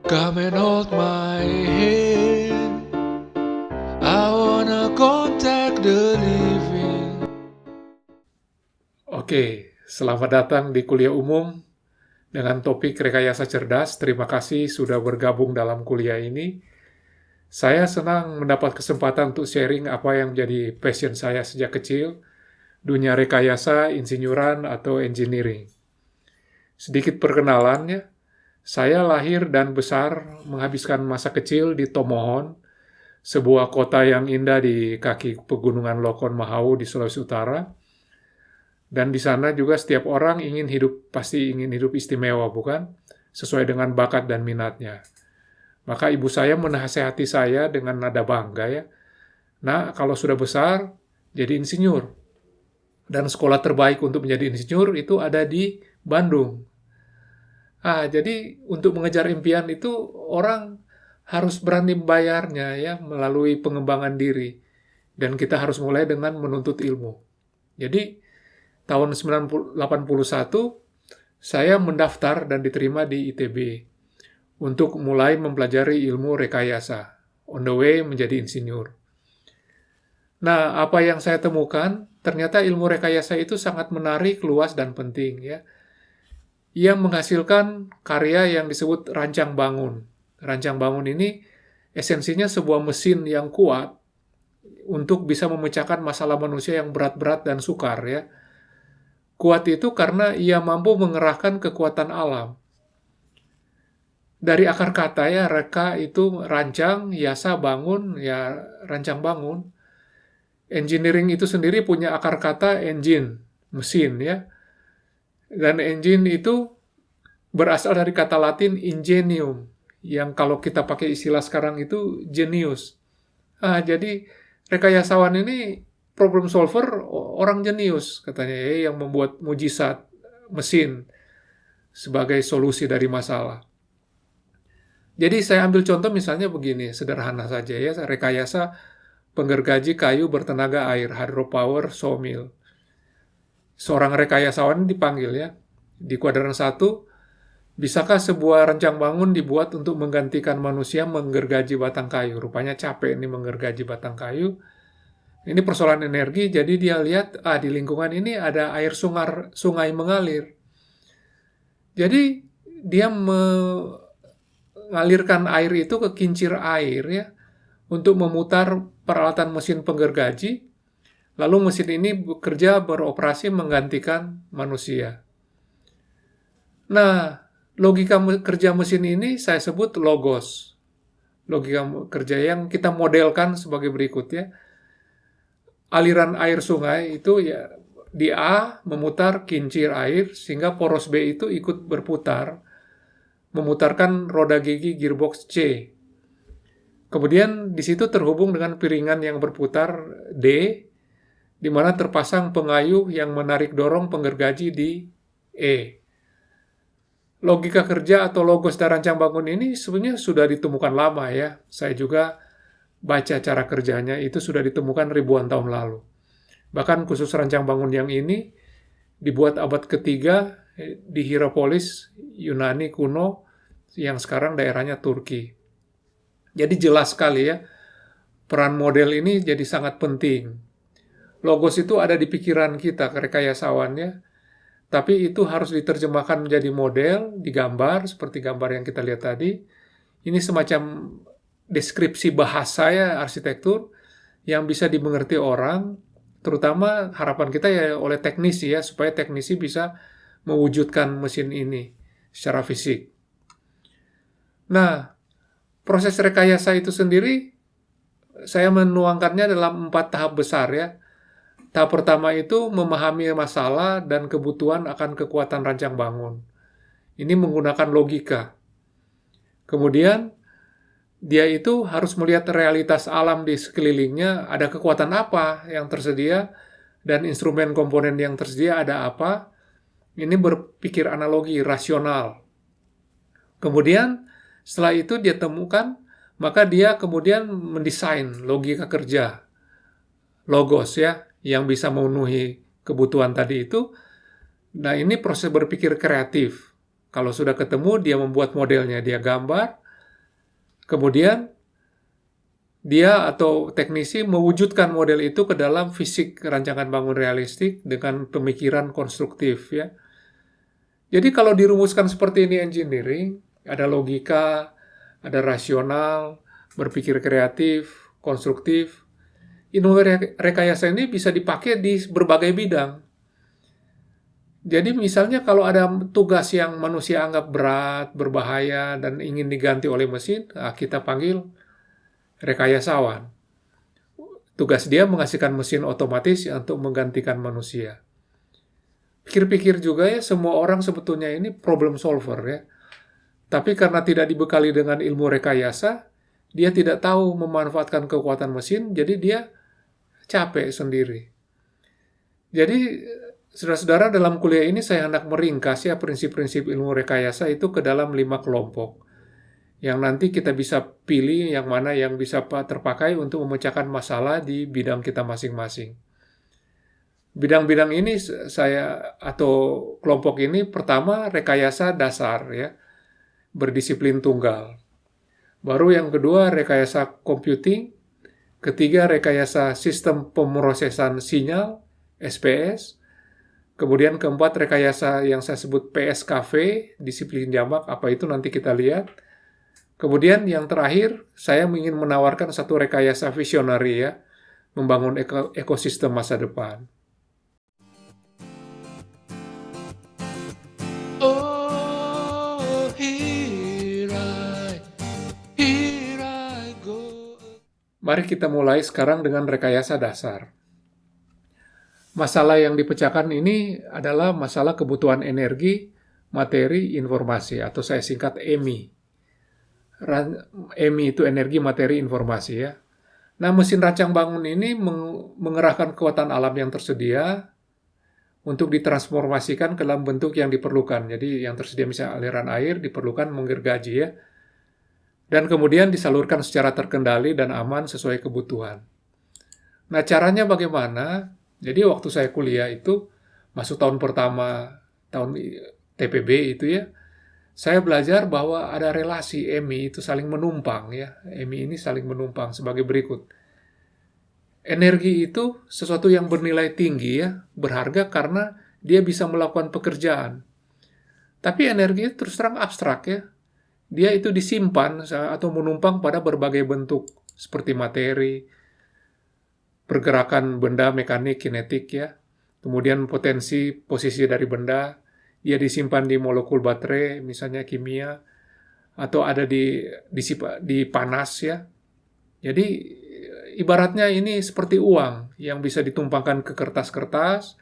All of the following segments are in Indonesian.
Come and hold my hand. I wanna contact the living. Oke, selamat datang di kuliah umum dengan topik rekayasa cerdas. Terima kasih sudah bergabung dalam kuliah ini. Saya senang mendapat kesempatan untuk sharing apa yang menjadi passion saya sejak kecil, dunia rekayasa, insinyuran, atau engineering. Sedikit perkenalannya, saya lahir dan besar menghabiskan masa kecil di Tomohon, sebuah kota yang indah di kaki pegunungan Lokon Mahau di Sulawesi Utara. Dan di sana juga setiap orang pasti ingin hidup istimewa, bukan? Sesuai dengan bakat dan minatnya. Maka ibu saya menasehati saya dengan nada bangga ya. Nah, kalau sudah besar, jadi insinyur. Dan sekolah terbaik untuk menjadi insinyur itu ada di Bandung. Jadi untuk mengejar impian itu orang harus berani membayarnya ya melalui pengembangan diri. Dan kita harus mulai dengan menuntut ilmu. Jadi tahun 1981 saya mendaftar dan diterima di ITB untuk mulai mempelajari ilmu rekayasa, on the way menjadi insinyur. Nah, apa yang saya temukan, ternyata ilmu rekayasa itu sangat menarik, luas, dan penting ya. Ia menghasilkan karya yang disebut rancang bangun. Rancang bangun ini esensinya sebuah mesin yang kuat untuk bisa memecahkan masalah manusia yang berat-berat dan sukar ya. Kuat itu karena ia mampu mengerahkan kekuatan alam. Dari akar kata ya, reka itu rancang, yasa bangun, ya rancang bangun. Engineering itu sendiri punya akar kata engine, mesin ya. Dan engine itu berasal dari kata Latin ingenium, yang kalau kita pakai istilah sekarang itu genius. Jadi rekayasawan ini problem solver orang jenius katanya ya, yang membuat mujizat mesin sebagai solusi dari masalah. Jadi saya ambil contoh misalnya begini, sederhana saja ya, rekayasa penggergaji kayu bertenaga air, hydropower sawmill. Seorang rekayasawan dipanggil ya, di kuadran 1, bisakah sebuah rancang bangun dibuat untuk menggantikan manusia menggergaji batang kayu? Rupanya capek ini menggergaji batang kayu. Ini persoalan energi, jadi dia lihat, di lingkungan ini ada air sungai mengalir. Jadi dia mengalirkan air itu ke kincir air ya, untuk memutar peralatan mesin penggergaji, lalu mesin ini beroperasi menggantikan manusia. Nah, logika kerja mesin ini saya sebut logos. Logika kerja yang kita modelkan sebagai berikut ya. Aliran air sungai itu ya di A memutar kincir air sehingga poros B itu ikut berputar, memutarkan roda gigi gearbox C. Kemudian di situ terhubung dengan piringan yang berputar D, di mana terpasang pengayuh yang menarik dorong penggergaji di E. Logika kerja atau logos dan rancang bangun ini sebenarnya sudah ditemukan lama ya. Saya juga baca cara kerjanya, itu sudah ditemukan ribuan tahun lalu. Bahkan khusus rancang bangun yang ini dibuat abad ketiga di Hierapolis, Yunani kuno, yang sekarang daerahnya Turki. Jadi jelas sekali ya, peran model ini jadi sangat penting. Logos itu ada di pikiran kita, rekayasawannya, tapi itu harus diterjemahkan menjadi model, digambar, seperti gambar yang kita lihat tadi. Ini semacam deskripsi bahasa ya, arsitektur, yang bisa dimengerti orang, terutama harapan kita ya oleh teknisi ya, supaya teknisi bisa mewujudkan mesin ini secara fisik. Nah, proses rekayasa itu sendiri, saya menuangkannya dalam 4 tahap besar ya. Tahap pertama itu memahami masalah dan kebutuhan akan kekuatan rancang bangun. Ini menggunakan logika. Kemudian, dia itu harus melihat realitas alam di sekelilingnya, ada kekuatan apa yang tersedia, dan instrumen komponen yang tersedia ada apa. Ini berpikir analogi, rasional. Kemudian, setelah itu dia temukan, maka dia kemudian mendesain logika kerja, logos ya, yang bisa memenuhi kebutuhan tadi itu. Nah, ini proses berpikir kreatif. Kalau sudah ketemu, dia membuat modelnya, dia gambar, Kemudian dia atau teknisi mewujudkan model itu ke dalam fisik rancangan bangun realistik dengan pemikiran konstruktif ya. Jadi kalau dirumuskan seperti ini engineering, ada logika, ada rasional, berpikir kreatif, konstruktif. Ilmu rekayasa ini bisa dipakai di berbagai bidang. Jadi misalnya kalau ada tugas yang manusia anggap berat, berbahaya, dan ingin diganti oleh mesin, kita panggil rekayasawan. Tugas dia menghasilkan mesin otomatis untuk menggantikan manusia. Pikir-pikir juga ya, semua orang sebetulnya ini problem solver ya. Tapi karena tidak dibekali dengan ilmu rekayasa, dia tidak tahu memanfaatkan kekuatan mesin, jadi dia capek sendiri. Jadi, saudara-saudara, dalam kuliah ini saya hendak meringkas ya prinsip-prinsip ilmu rekayasa itu ke dalam 5 kelompok. Yang nanti kita bisa pilih yang mana yang bisa terpakai untuk memecahkan masalah di bidang kita masing-masing. Bidang-bidang ini atau kelompok ini pertama rekayasa dasar ya, berdisiplin tunggal. Baru yang kedua rekayasa computing, ketiga rekayasa sistem pemrosesan sinyal SPS, kemudian keempat rekayasa yang saya sebut PSKV, disiplin jamak, apa itu nanti kita lihat. Kemudian yang terakhir, saya ingin menawarkan satu rekayasa visionary ya, membangun ekosistem masa depan. Oh, here I go. Mari kita mulai sekarang dengan rekayasa dasar. Masalah yang dipecahkan ini adalah masalah kebutuhan energi, materi, informasi, atau saya singkat EMI. EMI itu energi, materi, informasi ya. Nah, mesin rancang bangun ini mengerahkan kekuatan alam yang tersedia untuk ditransformasikan ke dalam bentuk yang diperlukan. Jadi yang tersedia misalnya aliran air diperlukan menggergaji ya. Dan kemudian disalurkan secara terkendali dan aman sesuai kebutuhan. Nah, caranya bagaimana? Jadi waktu saya kuliah itu, masuk tahun pertama, tahun TPB itu ya, saya belajar bahwa ada relasi EMI itu saling menumpang ya. EMI ini saling menumpang sebagai berikut. Energi itu sesuatu yang bernilai tinggi ya, berharga karena dia bisa melakukan pekerjaan. Tapi energi itu terus terang abstrak ya. Dia itu disimpan atau menumpang pada berbagai bentuk seperti materi, pergerakan benda mekanik, kinetik ya. Kemudian posisi dari benda, dia disimpan di molekul baterai, misalnya kimia, atau ada di panas ya. Jadi ibaratnya ini seperti uang yang bisa ditumpangkan ke kertas-kertas,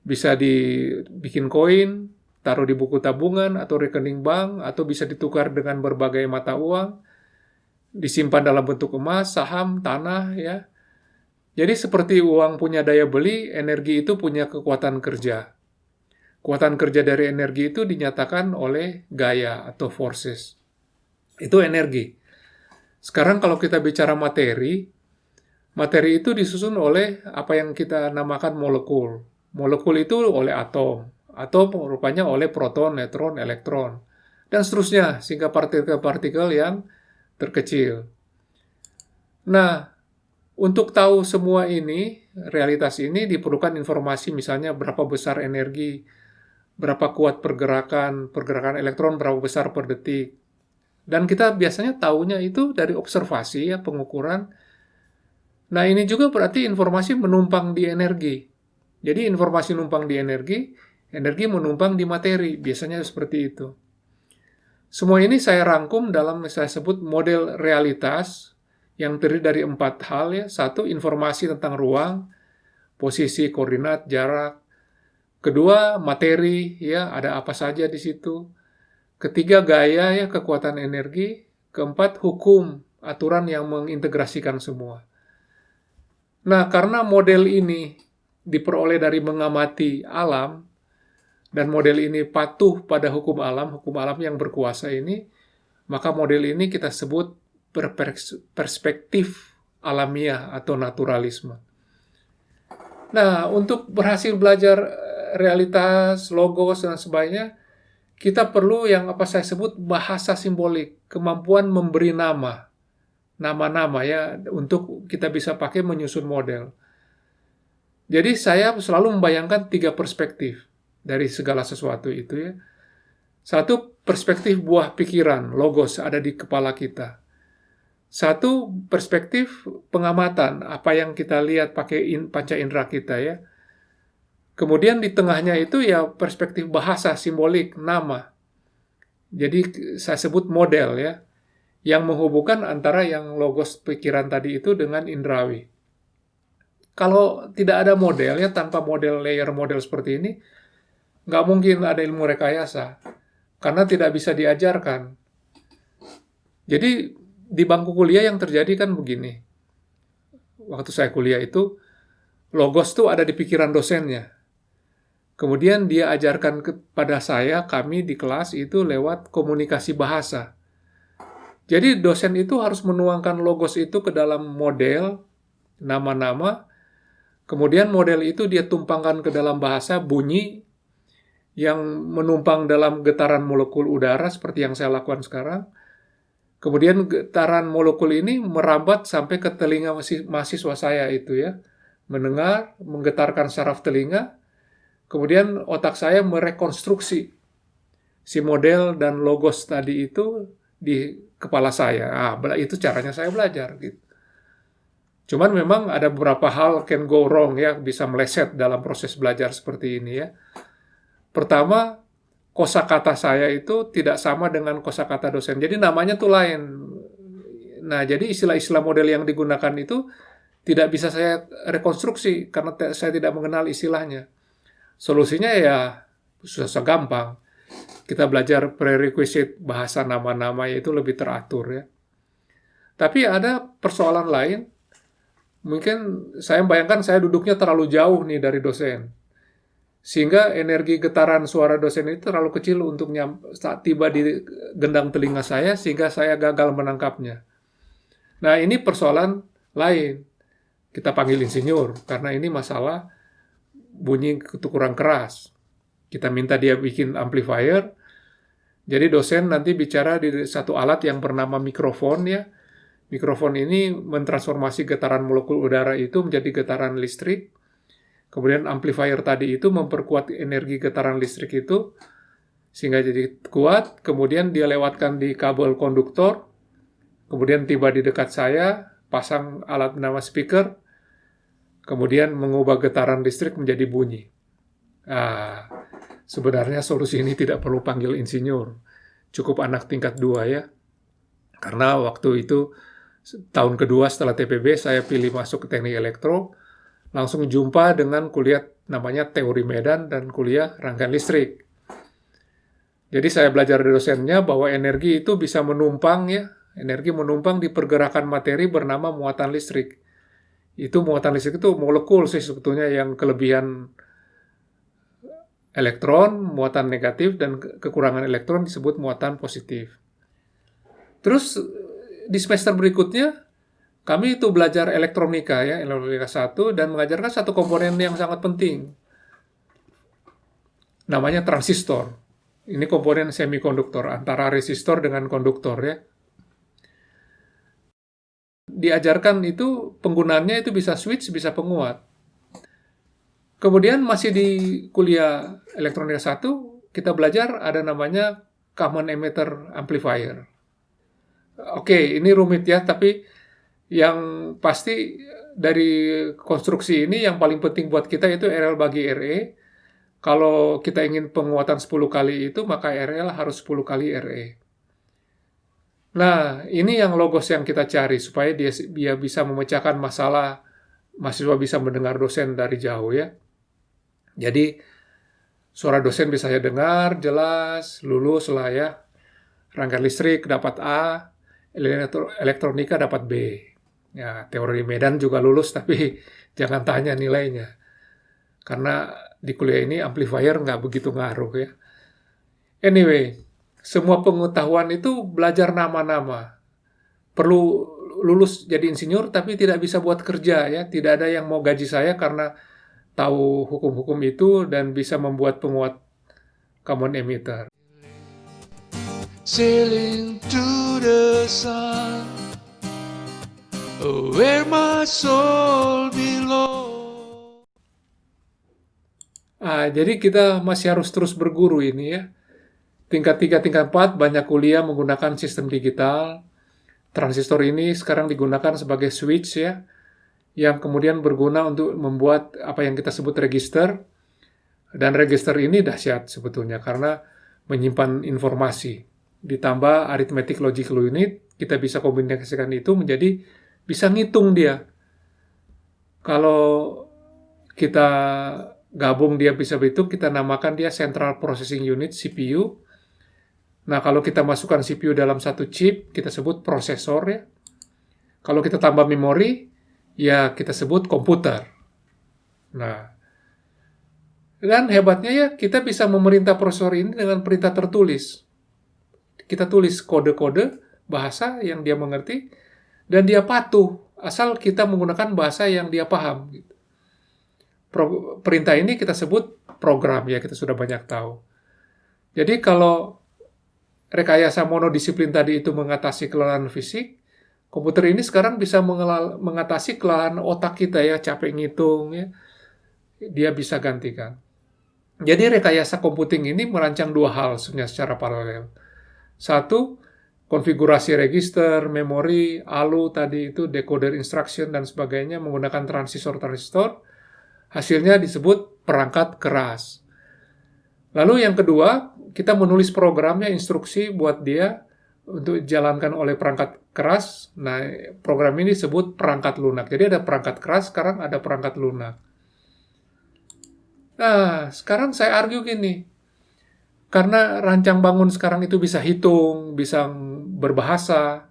bisa dibikin koin, taruh di buku tabungan atau rekening bank, atau bisa ditukar dengan berbagai mata uang, disimpan dalam bentuk emas, saham, tanah ya. Jadi seperti uang punya daya beli, energi itu punya kekuatan kerja. Kekuatan kerja dari energi itu dinyatakan oleh gaya atau forces. Itu energi. Sekarang kalau kita bicara materi itu disusun oleh apa yang kita namakan molekul. Molekul itu oleh atom. Atom rupanya oleh proton, neutron, elektron. Dan seterusnya, sehingga partikel-partikel yang terkecil. Nah, untuk tahu semua ini, realitas ini diperlukan informasi misalnya berapa besar energi, berapa kuat pergerakan elektron, berapa besar per detik. Dan kita biasanya tahunya itu dari observasi ya, pengukuran. Nah, ini juga berarti informasi menumpang di energi. Jadi informasi numpang di energi menumpang di materi, biasanya seperti itu. Semua ini saya rangkum dalam saya sebut model realitas yang terdiri dari 4 hal ya. 1, informasi tentang ruang, posisi, koordinat, jarak. Kedua, materi ya, ada apa saja di situ. Ketiga, gaya ya, kekuatan energi. Keempat, hukum, aturan yang mengintegrasikan semua. Nah, karena model ini diperoleh dari mengamati alam, dan model ini patuh pada hukum alam yang berkuasa ini, maka model ini kita sebut perspektif alamiah atau naturalisme. Nah, untuk berhasil belajar realitas, logos, dan sebagainya, kita perlu yang apa saya sebut bahasa simbolik. kemampuan memberi nama-nama ya, untuk kita bisa pakai menyusun model. Jadi saya selalu membayangkan 3 perspektif dari segala sesuatu itu ya. Satu, perspektif buah pikiran, logos ada di kepala kita. Satu, perspektif pengamatan, apa yang kita lihat pakai panca indera kita ya. Kemudian di tengahnya itu ya perspektif bahasa, simbolik, nama. Jadi saya sebut model ya, yang menghubungkan antara yang logos pikiran tadi itu dengan indrawi. Kalau tidak ada model ya, tanpa model, layer model seperti ini, nggak mungkin ada ilmu rekayasa, karena tidak bisa diajarkan. Jadi di bangku kuliah yang terjadi kan begini. Waktu saya kuliah itu, logos tuh ada di pikiran dosennya. Kemudian dia ajarkan kepada kami di kelas itu lewat komunikasi bahasa. Jadi dosen itu harus menuangkan logos itu ke dalam model, nama-nama, kemudian model itu dia tumpangkan ke dalam bahasa, bunyi, yang menumpang dalam getaran molekul udara seperti yang saya lakukan sekarang. Kemudian getaran molekul ini merambat sampai ke telinga mahasiswa saya itu ya. Mendengar, menggetarkan saraf telinga, kemudian otak saya merekonstruksi si model dan logos tadi itu di kepala saya. Itu caranya saya belajar gitu. Cuman memang ada beberapa hal can go wrong ya, bisa meleset dalam proses belajar seperti ini ya. Pertama, kosakata saya itu tidak sama dengan kosakata dosen. Jadi namanya tuh lain. Nah, jadi istilah-istilah model yang digunakan itu tidak bisa saya rekonstruksi karena saya tidak mengenal istilahnya. Solusinya ya susah gampang. Kita belajar prerequisite bahasa nama-nama itu lebih teratur ya. Tapi ada persoalan lain. Mungkin saya bayangkan saya duduknya terlalu jauh nih dari dosen. Sehingga energi getaran suara dosen itu terlalu kecil untuk saat tiba di gendang telinga saya, sehingga saya gagal menangkapnya. Nah, ini persoalan lain. Kita panggil insinyur, karena ini masalah bunyi itu kurang keras. Kita minta dia bikin amplifier. Jadi dosen nanti bicara di satu alat yang bernama mikrofon ya. Mikrofon ini mentransformasi getaran molekul udara itu menjadi getaran listrik. Kemudian amplifier tadi itu memperkuat energi getaran listrik itu sehingga jadi kuat. Kemudian dia lewatkan di kabel konduktor. Kemudian tiba di dekat saya, pasang alat bernama speaker. Kemudian mengubah getaran listrik menjadi bunyi. Sebenarnya solusi ini tidak perlu panggil insinyur. Cukup anak tingkat 2 ya. Karena waktu itu, tahun kedua setelah TPB, saya pilih masuk ke teknik elektro, langsung jumpa dengan kuliah namanya teori medan dan kuliah rangkaian listrik. Jadi saya belajar dari dosennya bahwa energi itu bisa menumpang ya, energi menumpang di pergerakan materi bernama muatan listrik. Itu muatan listrik itu molekul sih sebetulnya yang kelebihan elektron, muatan negatif, dan kekurangan elektron disebut muatan positif. Terus di semester berikutnya, kami itu belajar elektronika ya, elektronika 1, dan mengajarkan satu komponen yang sangat penting. Namanya transistor. Ini komponen semikonduktor, antara resistor dengan konduktor ya. Diajarkan itu penggunaannya itu bisa switch, bisa penguat. Kemudian masih di kuliah elektronika 1, kita belajar ada namanya common emitter amplifier. Oke, ini rumit ya, tapi yang pasti dari konstruksi ini yang paling penting buat kita itu RL bagi RE. Kalau kita ingin penguatan 10 kali itu, maka RL harus 10 kali RE. Nah, ini yang logos yang kita cari, supaya dia bisa memecahkan masalah, mahasiswa bisa mendengar dosen dari jauh ya. Jadi, suara dosen bisa saya dengar, jelas, lulus lah ya. Rangkaian listrik dapat A, elektronika dapat B. Ya, teori medan juga lulus, tapi jangan tanya nilainya. Karena di kuliah ini amplifier nggak begitu ngaruh ya. Anyway, semua pengetahuan itu belajar nama-nama. Perlu lulus jadi insinyur, tapi tidak bisa buat kerja ya. Tidak ada yang mau gaji saya karena tahu hukum-hukum itu dan bisa membuat penguat common emitter. sailing to the sun, where my soul belongs. Jadi kita masih harus terus berguru ini ya. Tingkat 3, tingkat 4 banyak kuliah menggunakan sistem digital. Transistor ini sekarang digunakan sebagai switch ya, yang kemudian berguna untuk membuat apa yang kita sebut register. Dan register ini dahsyat sebetulnya karena menyimpan informasi. Ditambah arithmetic logical unit, kita bisa kombinasikan itu menjadi bisa ngitung dia. Kalau kita gabung dia bisa berhitung, kita namakan dia Central Processing Unit, CPU. Nah, kalau kita masukkan CPU dalam satu chip, kita sebut prosesor ya. Kalau kita tambah memori, ya kita sebut komputer. Nah, dan hebatnya ya, kita bisa memerintah prosesor ini dengan perintah tertulis. Kita tulis kode-kode bahasa yang dia mengerti, dan dia patuh, asal kita menggunakan bahasa yang dia paham. Perintah ini kita sebut program, ya kita sudah banyak tahu. Jadi kalau rekayasa monodisiplin tadi itu mengatasi kelelahan fisik, komputer ini sekarang bisa mengatasi kelelahan otak kita ya, capek ngitung ya, dia bisa gantikan. Jadi rekayasa computing ini merancang dua hal sebenarnya secara paralel. Satu, konfigurasi register, memori, ALU tadi itu, decoder instruction dan sebagainya menggunakan transistor-transistor. Hasilnya disebut perangkat keras. Lalu yang kedua, kita menulis programnya, instruksi buat dia untuk dijalankan oleh perangkat keras. Nah, program ini disebut perangkat lunak. Jadi ada perangkat keras, sekarang ada perangkat lunak. Nah, sekarang saya argue gini, karena rancang bangun sekarang itu bisa hitung, bisa berbahasa,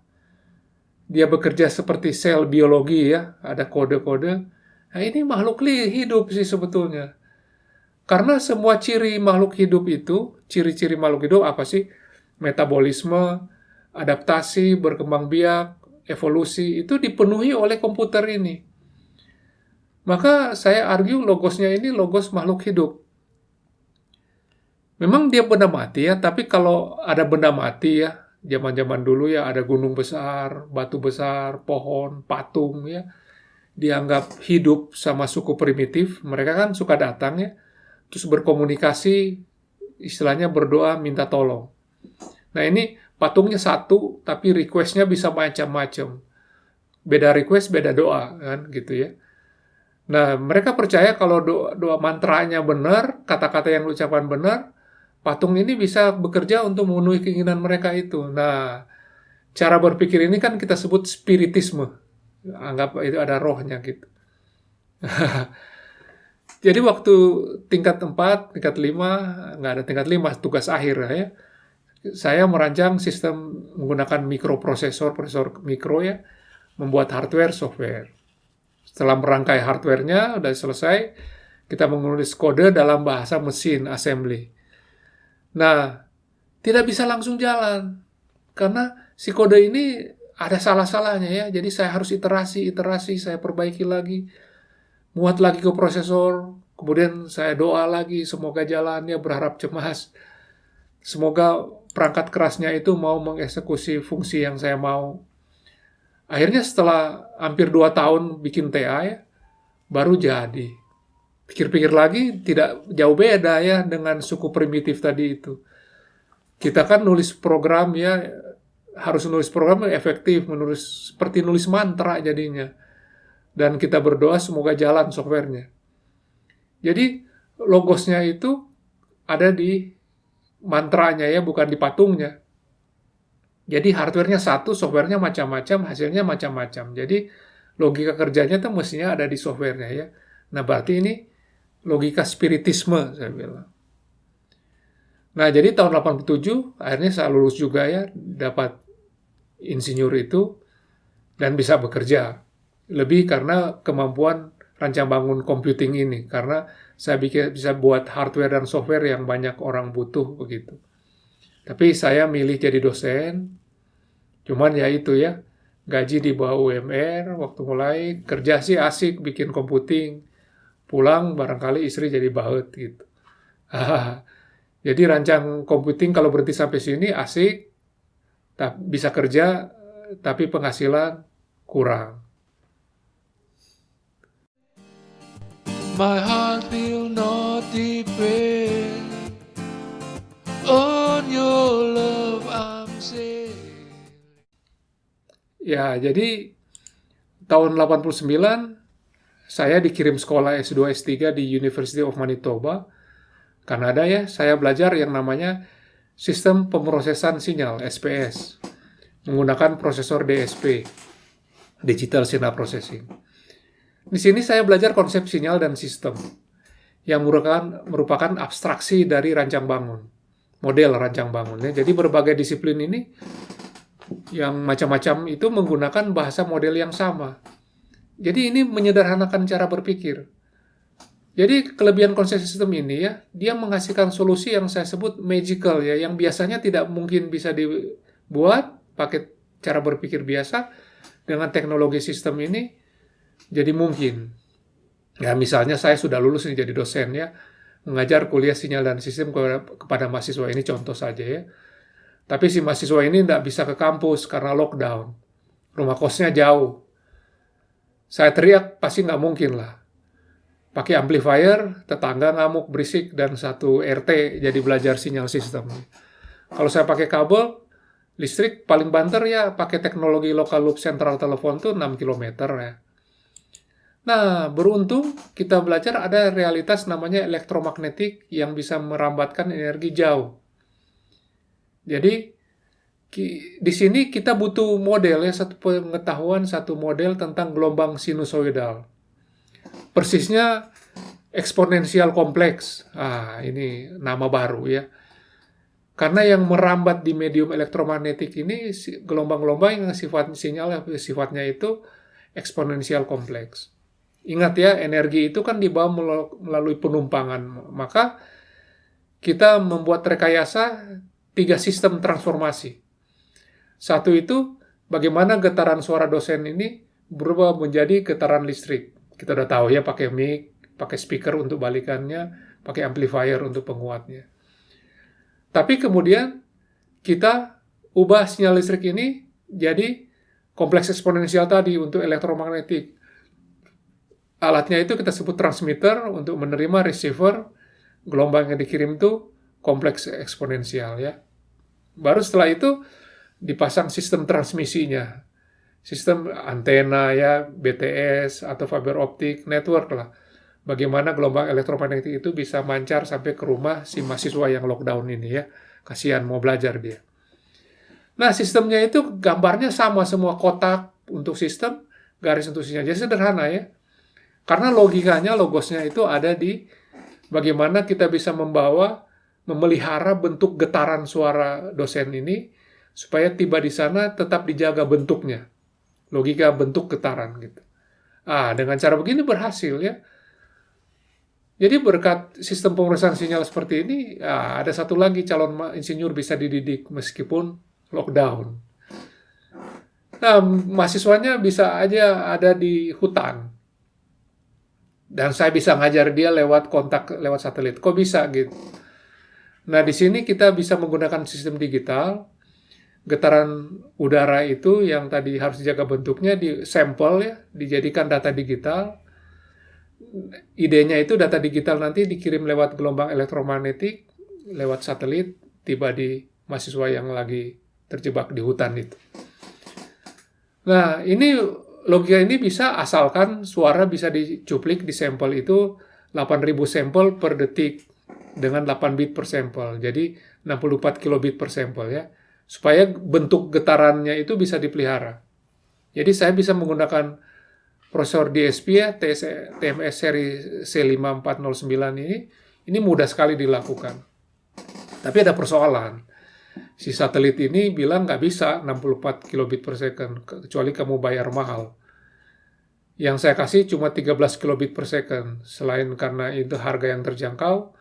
dia bekerja seperti sel biologi ya, ada kode-kode. Nah, ini makhluk hidup sih sebetulnya. Karena semua ciri makhluk hidup itu, ciri-ciri makhluk hidup apa sih? Metabolisme, adaptasi, berkembang biak, evolusi, itu dipenuhi oleh komputer ini. Maka saya argue logosnya ini logos makhluk hidup. Memang dia benda mati ya, tapi kalau ada benda mati ya, zaman-zaman dulu ya ada gunung besar, batu besar, pohon, patung ya, dianggap hidup sama suku primitif, mereka kan suka datang ya, terus berkomunikasi, istilahnya berdoa minta tolong. Nah ini patungnya satu, tapi request-nya bisa macam-macam. Beda request, beda doa kan gitu ya. Nah, mereka percaya kalau doa mantranya benar, kata-kata yang diucapkan benar, patung ini bisa bekerja untuk memenuhi keinginan mereka itu. Nah, cara berpikir ini kan kita sebut spiritisme. Anggap itu ada rohnya gitu. Jadi waktu tingkat 4, tingkat 5, nggak ada tingkat 5, tugas akhir ya. Saya merancang sistem menggunakan mikroprosesor, prosesor mikro ya, membuat hardware, software. Setelah merangkai hardware-nya, udah selesai, kita menulis kode dalam bahasa mesin, assembly. Nah, tidak bisa langsung jalan. Karena si kode ini ada salah-salahnya ya, jadi saya harus iterasi, saya perbaiki lagi, muat lagi ke prosesor, kemudian saya doa lagi, semoga jalannya, berharap cemas. Semoga perangkat kerasnya itu mau mengeksekusi fungsi yang saya mau. Akhirnya setelah hampir 2 tahun bikin TA ya, baru jadi. Pikir-pikir lagi, tidak jauh beda ya dengan suku primitif tadi itu. Kita kan nulis program ya, harus nulis program yang efektif, seperti nulis mantra jadinya. Dan kita berdoa semoga jalan softwarenya. Jadi logosnya itu ada di mantranya ya, bukan di patungnya. Jadi hardware-nya satu, software-nya macam-macam, hasilnya macam-macam. Jadi logika kerjanya tuh mestinya ada di software-nya ya. Nah berarti ini logika spiritisme saya bilang. Nah jadi tahun 87 akhirnya saya lulus juga ya, dapat insinyur itu dan bisa bekerja. Lebih karena kemampuan rancang bangun computing ini, karena saya bisa buat hardware dan software yang banyak orang butuh begitu. Tapi saya milih jadi dosen, cuman ya itu ya, gaji di bawah UMR, waktu mulai kerja sih asik, bikin computing, pulang barangkali istri jadi baut gitu. Jadi rancang computing kalau berhenti sampai sini asik, bisa kerja, tapi penghasilan kurang. My heart will not depend on your love, I'm saying. Ya, jadi tahun 89 saya dikirim sekolah S2 S3 di University of Manitoba, Kanada ya. Saya belajar yang namanya Sistem Pemrosesan Sinyal, SPS, menggunakan prosesor DSP, Digital Signal Processing. Di sini saya belajar konsep sinyal dan sistem, yang merupakan abstraksi dari rancang bangun, model rancang bangun. Ya. Jadi berbagai disiplin ini, yang macam-macam itu menggunakan bahasa model yang sama. Jadi ini menyederhanakan cara berpikir. Jadi kelebihan konsep sistem ini ya, dia menghasilkan solusi yang saya sebut magical ya, yang biasanya tidak mungkin bisa dibuat pakai cara berpikir biasa. Dengan teknologi sistem ini jadi mungkin. Ya misalnya saya sudah lulus nih jadi dosen ya, mengajar kuliah sinyal dan sistem kepada mahasiswa ini contoh saja ya. Tapi si mahasiswa ini tidak bisa ke kampus karena lockdown. Rumah kosnya jauh. Saya teriak pasti nggak mungkin lah. Pakai amplifier, tetangga ngamuk berisik, dan satu RT jadi belajar sinyal sistem. Kalau saya pakai kabel, listrik paling banter ya pakai teknologi local loop central telepon tuh 6 km ya. Nah, beruntung kita belajar ada realitas namanya elektromagnetik yang bisa merambatkan energi jauh. Jadi, di sini kita butuh model ya, satu pengetahuan, satu model tentang gelombang sinusoidal. Persisnya eksponensial kompleks. Ini nama baru ya. Karena yang merambat di medium elektromagnetik ini, gelombang-gelombang yang sifatnya itu eksponensial kompleks. Ingat ya, energi itu kan dibawa melalui penumpangan. Maka kita membuat rekayasa 3 sistem transformasi. Satu itu, bagaimana getaran suara dosen ini berubah menjadi getaran listrik. Kita udah tahu ya, pakai mic, pakai speaker untuk balikannya, pakai amplifier untuk penguatnya. Tapi kemudian kita ubah sinyal listrik ini jadi kompleks eksponensial tadi untuk elektromagnetik. Alatnya itu kita sebut transmitter untuk menerima receiver, gelombang yang dikirim itu kompleks eksponensial ya. Baru setelah itu dipasang sistem transmisinya, sistem antena ya, BTS atau fiber optic network lah. Bagaimana gelombang elektromagnetik itu bisa mancar sampai ke rumah si mahasiswa yang lockdown ini ya. Kasihan mau belajar dia. Nah, sistemnya itu gambarnya sama semua, kotak untuk sistem, garis untuk sinyal. Jadi sederhana ya. Karena logikanya, logosnya itu ada di bagaimana kita bisa memelihara bentuk getaran suara dosen ini supaya tiba di sana tetap dijaga bentuknya. Logika bentuk getaran gitu. Dengan cara begini berhasil ya. Jadi berkat sistem pemrosesan sinyal seperti ini, ada satu lagi calon insinyur bisa dididik meskipun lockdown. Nah, mahasiswanya bisa aja ada di hutan. Dan saya bisa ngajar dia lewat kontak, lewat satelit. Kok bisa gitu? Nah, di sini kita bisa menggunakan sistem digital. Getaran udara itu yang tadi harus dijaga bentuknya, di sampel ya, dijadikan data digital. Idenya itu data digital nanti dikirim lewat gelombang elektromagnetik, lewat satelit, tiba di mahasiswa yang lagi terjebak di hutan itu. Nah, ini logika ini bisa asalkan suara bisa dicuplik di sampel itu 8.000 sampel per detik dengan 8 bit per sampel. Jadi 64 kilobit per sampel ya. Supaya bentuk getarannya itu bisa dipelihara. Jadi saya bisa menggunakan prosesor DSP ya, TMS seri C5409 ini mudah sekali dilakukan. Tapi ada persoalan. Si satelit ini bilang nggak bisa 64 kilobit per second, kecuali kamu bayar mahal. Yang saya kasih cuma 13 kilobit per second. Selain karena itu harga yang terjangkau,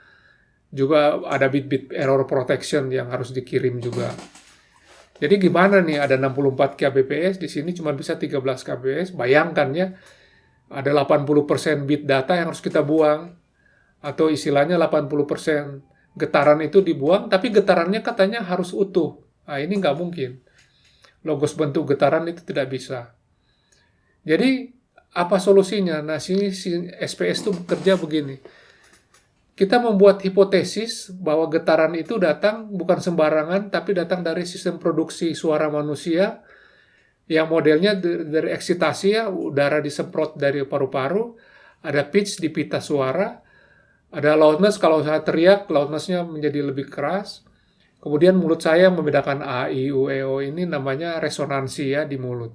juga ada bit-bit error protection yang harus dikirim juga. Jadi gimana nih, ada 64 kbps, di sini cuma bisa 13 kbps. Bayangkan ya, ada 80% bit data yang harus kita buang. Atau istilahnya 80% getaran itu dibuang, tapi getarannya katanya harus utuh. Ini nggak mungkin. logos bentuk getaran itu tidak bisa. Jadi apa solusinya? Nah, sini si SPS itu bekerja begini. Kita membuat hipotesis bahwa getaran itu datang bukan sembarangan, tapi datang dari sistem produksi suara manusia yang modelnya dari eksitasi ya, udara disemprot dari paru-paru, ada pitch di pita suara, ada loudness, kalau saya teriak, loudness-nya menjadi lebih keras. Kemudian mulut saya yang membedakan A, I, U, E, O ini namanya resonansi ya di mulut.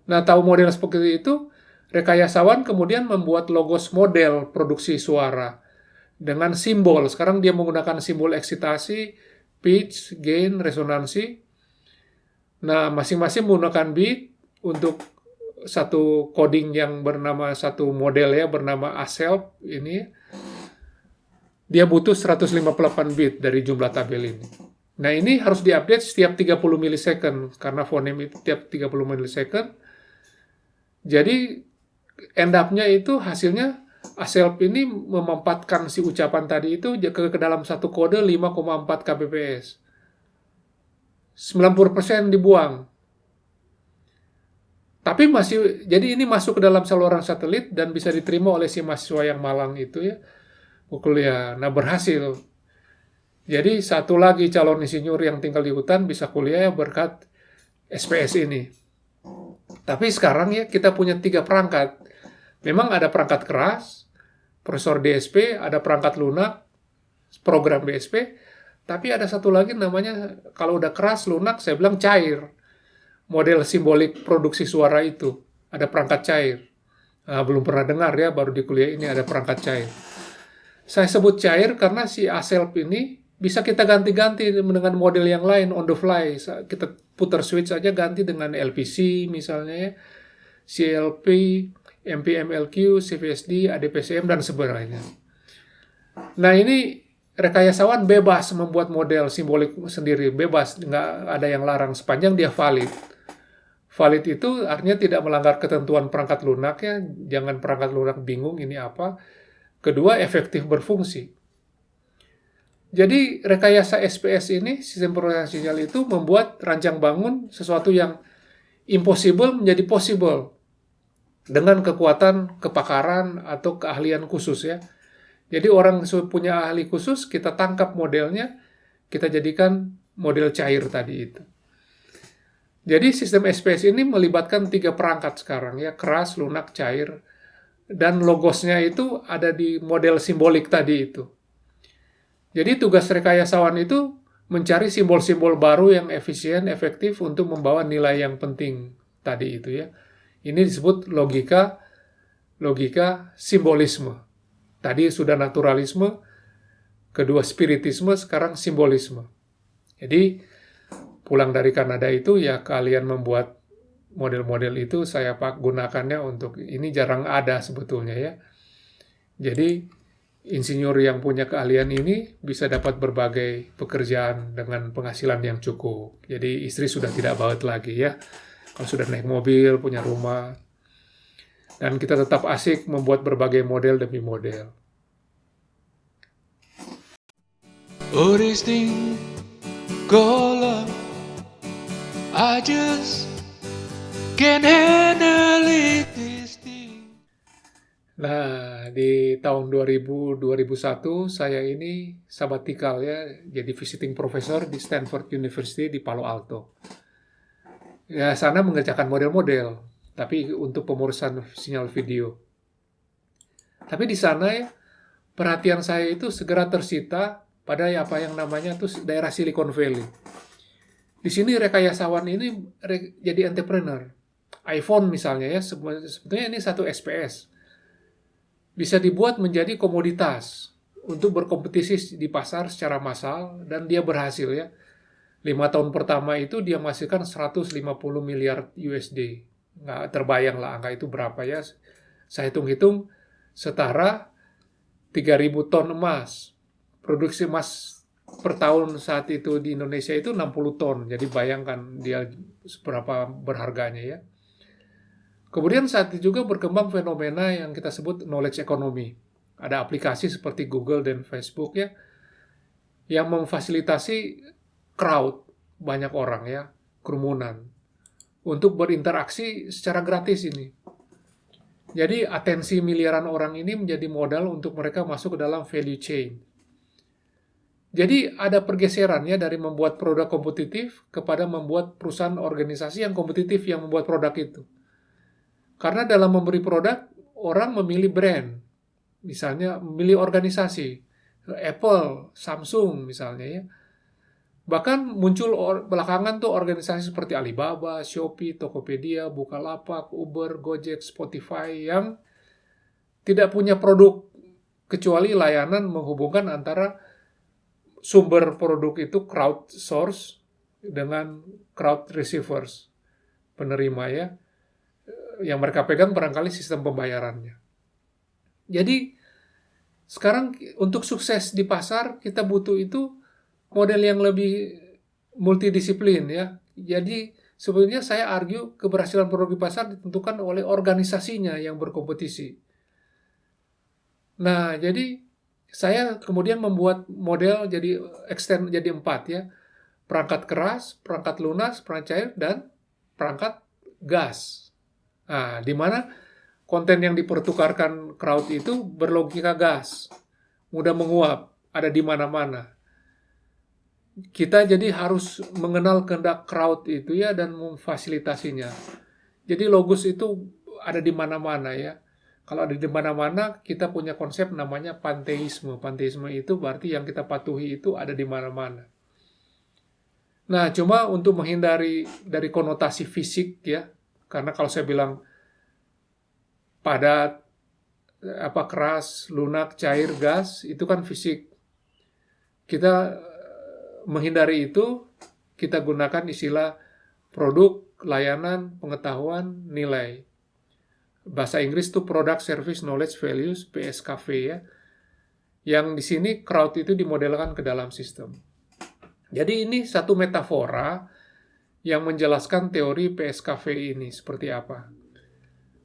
Nah, tahu model seperti itu, rekayasawan kemudian membuat logos model produksi suara dengan simbol. Sekarang dia menggunakan simbol eksitasi, pitch, gain, resonansi. Nah, masing-masing menggunakan beat untuk satu coding yang bernama satu model ya, bernama ASELP ini. Dia butuh 158 bit dari jumlah tabel ini. Nah, ini harus diupdate setiap 30 milisecond karena fonem itu tiap 30 milisecond. Jadi end up-nya itu hasilnya ASELP ini memampatkan si ucapan tadi itu ke dalam satu kode 5,4 kbps. 90% dibuang. Tapi jadi ini masuk ke dalam saluran satelit dan bisa diterima oleh si mahasiswa yang malang itu ya, kuliah. Nah, berhasil. Jadi satu lagi calon insinyur yang tinggal di hutan bisa kuliah ya berkat SPS ini. Tapi sekarang ya kita punya 3 perangkat. Memang ada perangkat keras, prosesor DSP, ada perangkat lunak, program DSP, tapi ada satu lagi namanya, kalau udah keras, lunak, saya bilang cair. Model simbolik produksi suara itu, ada perangkat cair. Nah, belum pernah dengar ya, baru di kuliah ini ada perangkat cair. Saya sebut cair karena si ASELP ini bisa kita ganti-ganti dengan model yang lain on the fly. Kita putar switch aja ganti dengan LPC misalnya ya, CLP, MPMLQ, CVSD, ADPCM, dan sebagainya. Nah, ini rekayasawan bebas membuat model simbolik sendiri, bebas, nggak ada yang larang sepanjang dia valid. Valid itu artinya tidak melanggar ketentuan perangkat lunak ya, jangan perangkat lunak bingung ini apa. Kedua, efektif berfungsi. Jadi rekayasa SPS ini, sistem processing sinyal itu membuat rancang bangun sesuatu yang impossible menjadi possible dengan kekuatan kepakaran atau keahlian khusus ya. Jadi orang punya ahli khusus, kita tangkap modelnya, kita jadikan model cair tadi itu. Jadi sistem SPS ini melibatkan 3 perangkat sekarang ya, keras, lunak, cair, dan logosnya itu ada di model simbolik tadi itu. Jadi tugas rekayasawan itu mencari simbol-simbol baru yang efisien, efektif untuk membawa nilai yang penting tadi itu ya. Ini disebut logika simbolisme. Tadi sudah naturalisme, kedua spiritisme, sekarang simbolisme. Jadi pulang dari Kanada itu ya kalian membuat model-model itu saya gunakannya untuk ini jarang ada sebetulnya ya. Jadi insinyur yang punya keahlian ini bisa dapat berbagai pekerjaan dengan penghasilan yang cukup. Jadi istri sudah tidak baut lagi ya. Kalau sudah naik mobil, punya rumah. Dan kita tetap asik membuat berbagai model demi model. Oh, this thing called love, I just can't handle it, this thing. Nah, di tahun 2000-2001 saya ini sabbatical ya, jadi visiting professor di Stanford University di Palo Alto. Ya, sana mengerjakan model-model, tapi untuk pemurusan sinyal video. Tapi di sana ya, perhatian saya itu segera tersita pada apa yang namanya tuh daerah Silicon Valley. Di sini rekayasawan ini jadi entrepreneur. iPhone misalnya ya, sebetulnya ini satu SPS. Bisa dibuat menjadi komoditas untuk berkompetisi di pasar secara massal, dan dia berhasil ya. 5 tahun pertama itu dia menghasilkan 150 miliar USD. Nggak terbayang lah angka itu berapa ya. Saya hitung-hitung setara 3.000 ton emas. Produksi emas per tahun saat itu di Indonesia itu 60 ton. Jadi bayangkan dia seberapa berharganya ya. Kemudian saat itu juga berkembang fenomena yang kita sebut knowledge economy. Ada aplikasi seperti Google dan Facebook ya, yang memfasilitasi crowd, banyak orang ya. kerumunan untuk berinteraksi secara gratis ini. Jadi atensi miliaran orang ini menjadi modal untuk mereka masuk ke dalam value chain. Jadi ada pergeserannya dari membuat produk kompetitif kepada membuat perusahaan organisasi yang kompetitif yang membuat produk itu. Karena dalam memberi produk, orang memilih brand. Misalnya memilih organisasi. Apple, Samsung misalnya ya. Bahkan muncul belakangan tuh organisasi seperti Alibaba, Shopee, Tokopedia, Bukalapak, Uber, Gojek, Spotify yang tidak punya produk kecuali layanan menghubungkan antara sumber produk itu crowdsource dengan crowd receivers, penerima ya. Yang mereka pegang barangkali sistem pembayarannya. Jadi sekarang untuk sukses di pasar kita butuh itu model yang lebih multidisiplin ya. Jadi sebenarnya saya argue keberhasilan produk di pasar ditentukan oleh organisasinya yang berkompetisi. Nah, jadi saya kemudian membuat model jadi extend jadi 4 ya. Perangkat keras, perangkat lunas, perangkat cair, dan perangkat gas. Nah, di mana konten yang dipertukarkan crowd itu berlogika gas, mudah menguap, ada di mana-mana. Kita jadi harus mengenal kehendak crowd itu ya dan memfasilitasinya. Jadi logos itu ada di mana-mana ya. Kalau ada di mana-mana, kita punya konsep namanya panteisme. Panteisme itu berarti yang kita patuhi itu ada di mana-mana. Nah, cuma untuk menghindari dari konotasi fisik ya, karena kalau saya bilang padat, keras, lunak, cair, gas, itu kan fisik. Kita menghindari itu, kita gunakan istilah produk, layanan, pengetahuan, nilai. Bahasa Inggris itu Product, Service, Knowledge, Values, PSKV ya. Yang di sini crowd itu dimodelkan ke dalam sistem. Jadi ini satu metafora yang menjelaskan teori PSKV ini seperti apa.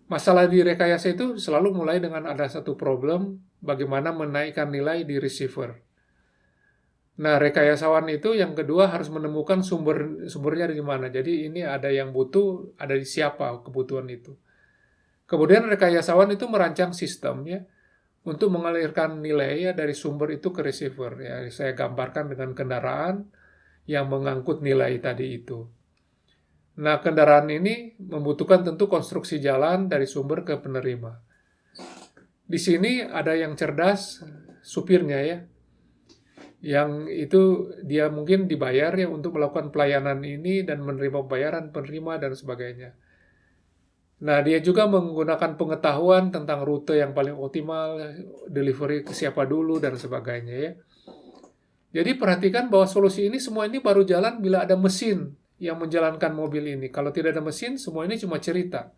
Masalah di rekayasa itu selalu mulai dengan ada satu problem, bagaimana menaikkan nilai di receiver. Nah, rekayasawan itu yang kedua harus menemukan sumbernya dari mana. Jadi ini ada yang butuh, ada di siapa kebutuhan itu. Kemudian rekayasawan itu merancang sistem ya untuk mengalirkan nilai ya dari sumber itu ke receiver. Ya, saya gambarkan dengan kendaraan yang mengangkut nilai tadi itu. Nah, kendaraan ini membutuhkan tentu konstruksi jalan dari sumber ke penerima. Di sini ada yang cerdas, supirnya ya. Yang itu dia mungkin dibayar ya untuk melakukan pelayanan ini dan menerima pembayaran penerima dan sebagainya. Nah, dia juga menggunakan pengetahuan tentang rute yang paling optimal, delivery ke siapa dulu dan sebagainya ya. Jadi perhatikan bahwa solusi ini semua ini baru jalan bila ada mesin yang menjalankan mobil ini. Kalau tidak ada mesin, semua ini cuma cerita.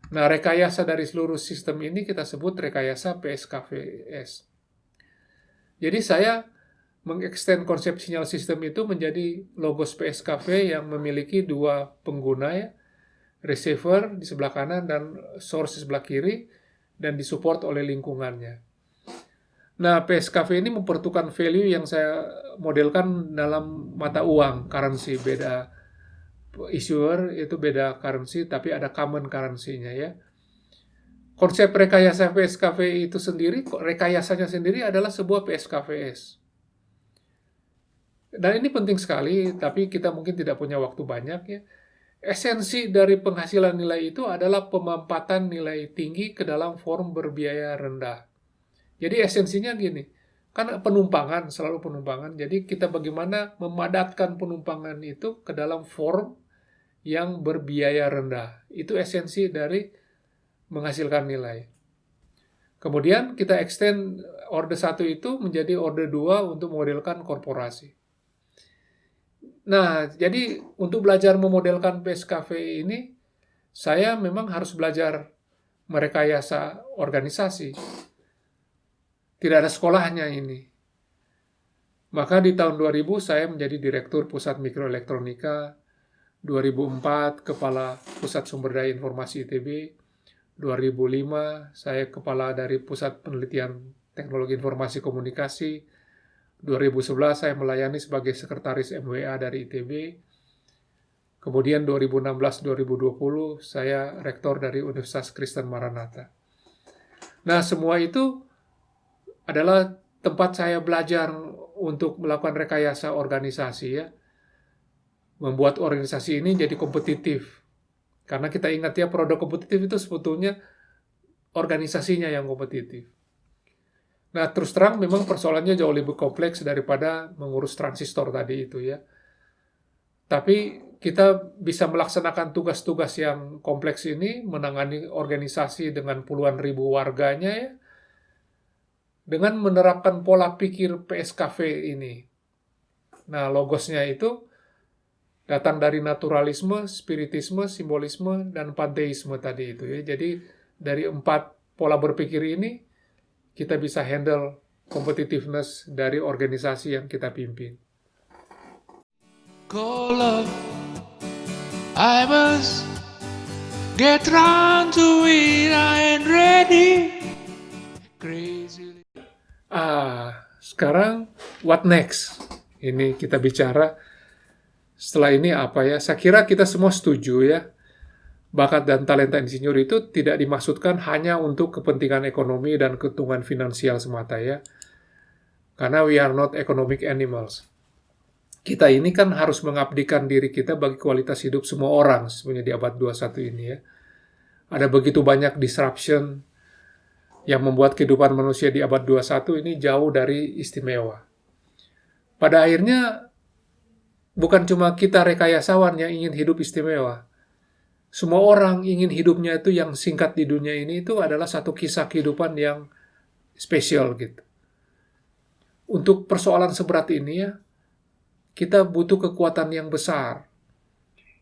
Nah, rekayasa dari seluruh sistem ini kita sebut rekayasa PSKVS. Jadi saya mengextend konsep sinyal sistem itu menjadi logos PSKV yang memiliki dua pengguna ya, receiver di sebelah kanan dan source di sebelah kiri, dan disupport oleh lingkungannya. Nah, PSKV ini mempertukarkan value yang saya modelkan dalam mata uang, currency, beda issuer itu beda currency, tapi ada common currency-nya ya. Konsep rekayasa PSKV itu sendiri, rekayasanya sendiri adalah sebuah PSKVS. Dan ini penting sekali, tapi kita mungkin tidak punya waktu banyak ya. Esensi dari penghasilan nilai itu adalah pemampatan nilai tinggi ke dalam form berbiaya rendah. Jadi esensinya gini, kan penumpangan, selalu penumpangan. Jadi kita bagaimana memadatkan penumpangan itu ke dalam form yang berbiaya rendah. Itu esensi dari menghasilkan nilai. Kemudian kita extend order 1 itu menjadi order 2 untuk memodelkan korporasi. Nah, jadi untuk belajar memodelkan PSKV ini, saya memang harus belajar merekayasa organisasi. Tidak ada sekolahnya ini. Maka di tahun 2000 saya menjadi Direktur Pusat Mikroelektronika, 2004 Kepala Pusat Sumber Daya Informasi ITB, 2005 saya Kepala dari Pusat Penelitian Teknologi Informasi Komunikasi, 2011 saya melayani sebagai Sekretaris MWA dari ITB, Kemudian 2016-2020 saya rektor dari Universitas Kristen Maranatha. Nah, semua itu adalah tempat saya belajar untuk melakukan rekayasa organisasi ya. Membuat organisasi ini jadi kompetitif. Karena kita ingat ya, produk kompetitif itu sebetulnya organisasinya yang kompetitif. Nah, terus terang memang persoalannya jauh lebih kompleks daripada mengurus transistor tadi itu ya. Tapi kita bisa melaksanakan tugas-tugas yang kompleks ini, menangani organisasi dengan puluhan ribu warganya ya, dengan menerapkan pola pikir PSKV ini. Nah, logosnya itu datang dari naturalisme, spiritisme, simbolisme, dan panteisme tadi itu ya. Jadi dari 4 pola berpikir ini, kita bisa handle competitiveness dari organisasi yang kita pimpin. Call love, I must get round to it, I ain't ready. Crazy. Sekarang what next? Ini kita bicara setelah ini apa ya? Saya kira kita semua setuju ya. Bakat dan talenta insinyur itu tidak dimaksudkan hanya untuk kepentingan ekonomi dan keuntungan finansial semata ya. Karena we are not economic animals. Kita ini kan harus mengabdikan diri kita bagi kualitas hidup semua orang sebenarnya di abad 21 ini ya. Ada begitu banyak disruption yang membuat kehidupan manusia di abad 21 ini jauh dari istimewa. Pada akhirnya bukan cuma kita rekayasawan yang ingin hidup istimewa. Semua orang ingin hidupnya itu yang singkat di dunia ini itu adalah satu kisah kehidupan yang spesial gitu. Untuk persoalan seberat ini ya, kita butuh kekuatan yang besar.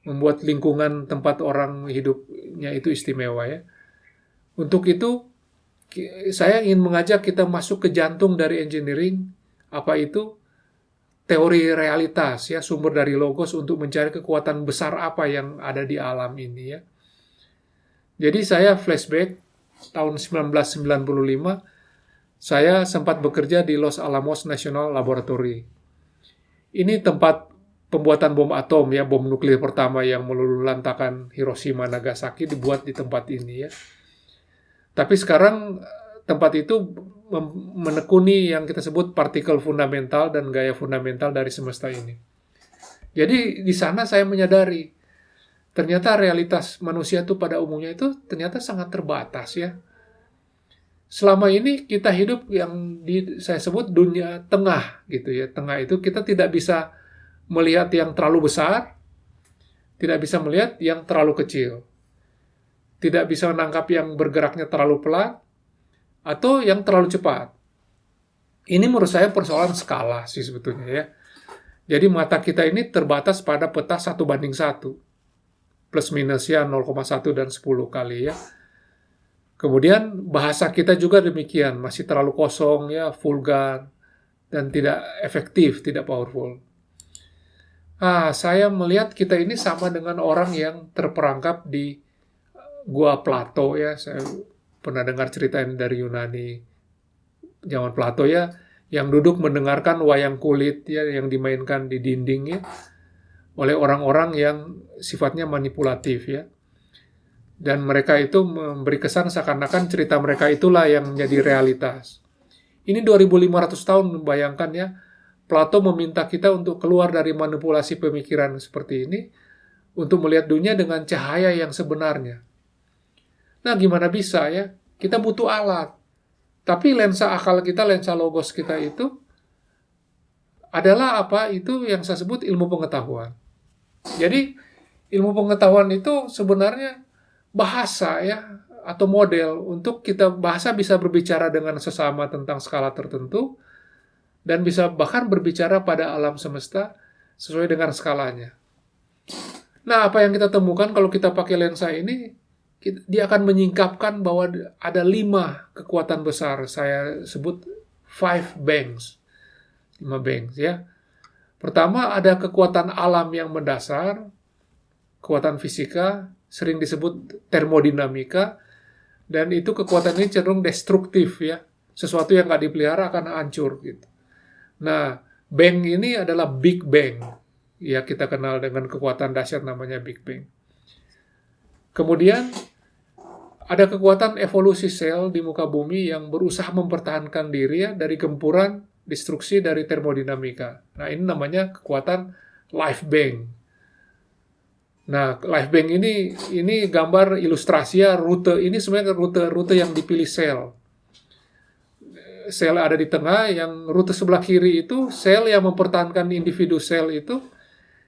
Membuat lingkungan tempat orang hidupnya itu istimewa ya. Untuk itu, saya ingin mengajak kita masuk ke jantung dari engineering, apa itu? Teori realitas ya, sumber dari logos untuk mencari kekuatan besar apa yang ada di alam ini ya. Jadi saya flashback tahun 1995, saya sempat bekerja di Los Alamos National Laboratory. Ini tempat pembuatan bom atom ya, bom nuklir pertama yang meluluhlantakan Hiroshima Nagasaki dibuat di tempat ini ya. Tapi sekarang tempat itu menekuni yang kita sebut partikel fundamental dan gaya fundamental dari semesta ini. Jadi di sana saya menyadari ternyata realitas manusia itu pada umumnya itu ternyata sangat terbatas ya. Selama ini kita hidup yang saya sebut dunia tengah gitu ya. Tengah itu kita tidak bisa melihat yang terlalu besar, tidak bisa melihat yang terlalu kecil. Tidak bisa menangkap yang bergeraknya terlalu pelan atau yang terlalu cepat. Ini menurut saya persoalan skala sih sebetulnya ya. Jadi mata kita ini terbatas pada peta 1:1. Plus minusnya 0,1 dan 10 kali ya. Kemudian bahasa kita juga demikian, masih terlalu kosong ya, vulgar, dan tidak efektif, tidak powerful. Saya melihat kita ini sama dengan orang yang terperangkap di Gua Plato ya. Saya pernah dengar cerita ini dari Yunani zaman Plato ya, yang duduk mendengarkan wayang kulit ya yang dimainkan di dinding ya oleh orang-orang yang sifatnya manipulatif ya. Dan mereka itu memberi kesan seakan-akan cerita mereka itulah yang menjadi realitas. Ini 2500 tahun membayangkan ya, Plato meminta kita untuk keluar dari manipulasi pemikiran seperti ini untuk melihat dunia dengan cahaya yang sebenarnya. Nah, gimana bisa ya? Kita butuh alat. Tapi lensa akal kita, lensa logos kita itu adalah apa? Itu yang saya sebut ilmu pengetahuan. Jadi, ilmu pengetahuan itu sebenarnya bahasa ya, atau model untuk kita bahasa bisa berbicara dengan sesama tentang skala tertentu dan bisa bahkan berbicara pada alam semesta sesuai dengan skalanya. Nah, apa yang kita temukan kalau kita pakai lensa ini, dia akan menyingkapkan bahwa ada 5 kekuatan besar. Saya sebut 5 banks. 5 banks ya. Pertama, ada kekuatan alam yang mendasar, kekuatan fisika, sering disebut termodinamika, dan itu kekuatan ini cenderung destruktif ya. Sesuatu yang nggak dipelihara akan hancur gitu. Nah, bang ini adalah Big Bang. ya kita kenal dengan kekuatan dahsyat namanya Big Bang. Kemudian ada kekuatan evolusi sel di muka bumi yang berusaha mempertahankan diri ya dari gempuran destruksi dari termodinamika. Nah, ini namanya kekuatan life bank. Nah, life bank ini gambar ilustrasi ya, rute ini sebenarnya rute yang dipilih sel. Sel ada di tengah, yang rute sebelah kiri itu sel yang mempertahankan individu sel itu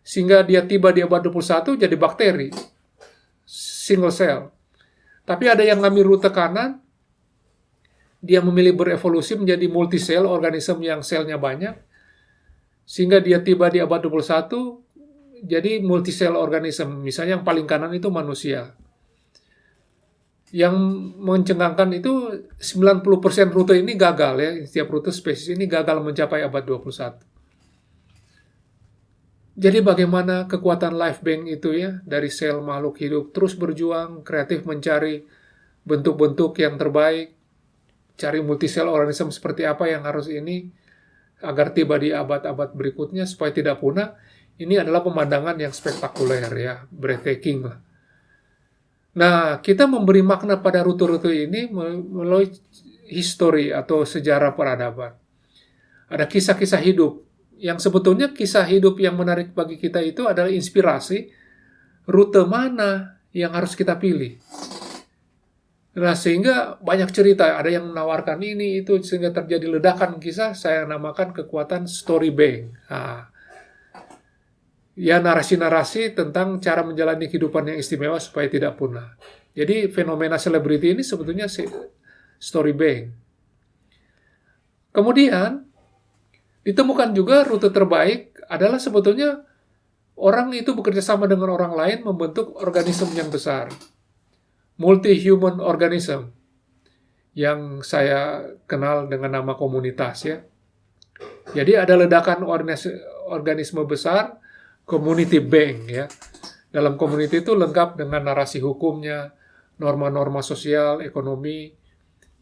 sehingga dia tiba di abad 21 jadi bakteri. Single cell. Tapi ada yang ngambil rute kanan, dia memilih berevolusi menjadi multisel, organisme yang selnya banyak, sehingga dia tiba di abad 21, jadi multisel organisme. Misalnya yang paling kanan itu manusia. Yang mencengangkan itu 90% rute ini gagal ya, setiap rute spesies ini gagal mencapai abad 21. Jadi bagaimana kekuatan life bank itu ya, dari sel makhluk hidup terus berjuang, kreatif mencari bentuk-bentuk yang terbaik, cari multisel organisme seperti apa yang harus ini, agar tiba di abad-abad berikutnya supaya tidak punah. Ini adalah pemandangan yang spektakuler ya, breathtaking lah. Nah, kita memberi makna pada rute-rute ini melalui histori atau sejarah peradaban. Ada kisah-kisah hidup, yang sebetulnya kisah hidup yang menarik bagi kita itu adalah inspirasi rute mana yang harus kita pilih. Nah, sehingga banyak cerita, ada yang menawarkan ini, itu, sehingga terjadi ledakan kisah, saya namakan kekuatan story bank. Nah, ya narasi-narasi tentang cara menjalani kehidupan yang istimewa supaya tidak punah. Jadi fenomena selebriti ini sebetulnya story bank. Kemudian, ditemukan juga rute terbaik adalah sebetulnya orang itu bekerja sama dengan orang lain membentuk organisme yang besar. Multi-human organism yang saya kenal dengan nama komunitas ya. Jadi ada ledakan organisme besar, community bank ya. Dalam community itu lengkap dengan narasi hukumnya, norma-norma sosial, ekonomi,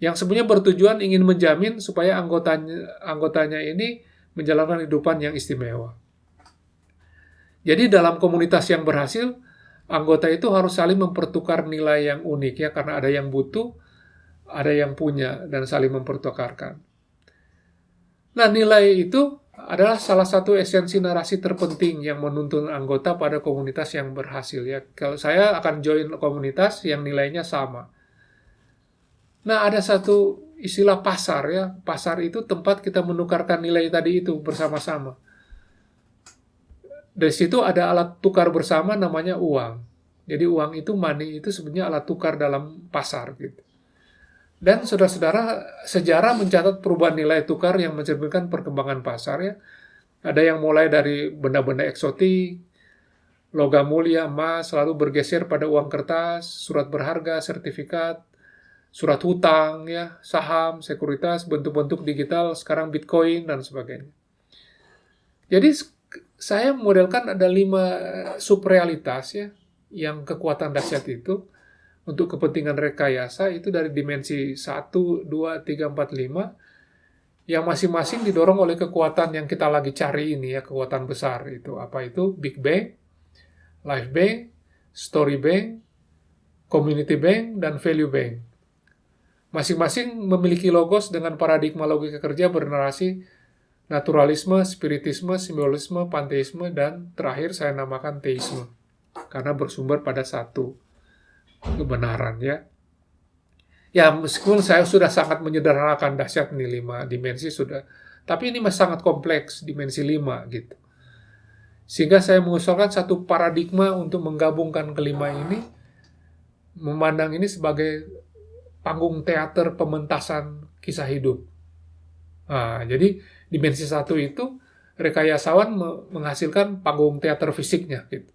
yang sebenarnya bertujuan ingin menjamin supaya anggotanya ini menjalankan kehidupan yang istimewa. Jadi dalam komunitas yang berhasil, anggota itu harus saling mempertukar nilai yang unik ya, karena ada yang butuh, ada yang punya, dan saling mempertukarkan. Nah, nilai itu adalah salah satu esensi narasi terpenting yang menuntun anggota pada komunitas yang berhasil ya. Kalau saya akan join komunitas yang nilainya sama. Nah, ada satu istilah pasar ya. Pasar itu tempat kita menukarkan nilai tadi itu bersama-sama. Dari situ ada alat tukar bersama namanya uang. Jadi uang itu, money itu sebenarnya alat tukar dalam pasar gitu. Dan saudara-saudara, sejarah mencatat perubahan nilai tukar yang mencerminkan perkembangan pasar ya. Ada yang mulai dari benda-benda eksotik, logam mulia, emas, lalu bergeser pada uang kertas, surat berharga, sertifikat, surat hutang, ya, saham, sekuritas, bentuk-bentuk digital, sekarang Bitcoin, dan sebagainya. Jadi, saya modelkan ada 5 subrealitas, ya, yang kekuatan dahsyat itu, untuk kepentingan rekayasa, itu dari dimensi 1, 2, 3, 4, 5, yang masing-masing didorong oleh kekuatan yang kita lagi cari ini, ya, kekuatan besar itu. Apa itu? Big Bang, Life Bank, Story Bank, Community Bank, dan Value Bank. Masing-masing memiliki logos dengan paradigma logika kerja bernarasi naturalisme, spiritisme, simbolisme, panteisme, dan terakhir saya namakan teisme. Karena bersumber pada satu kebenaran ya. Ya, meskipun saya sudah sangat menyederhanakan dahsyat nih 5 dimensi sudah. Tapi ini masih sangat kompleks, dimensi 5 gitu. Sehingga saya mengusulkan satu paradigma untuk menggabungkan kelima ini, memandang ini sebagai panggung teater pementasan kisah hidup. Nah, jadi dimensi 1 itu rekayasawan menghasilkan panggung teater fisiknya gitu.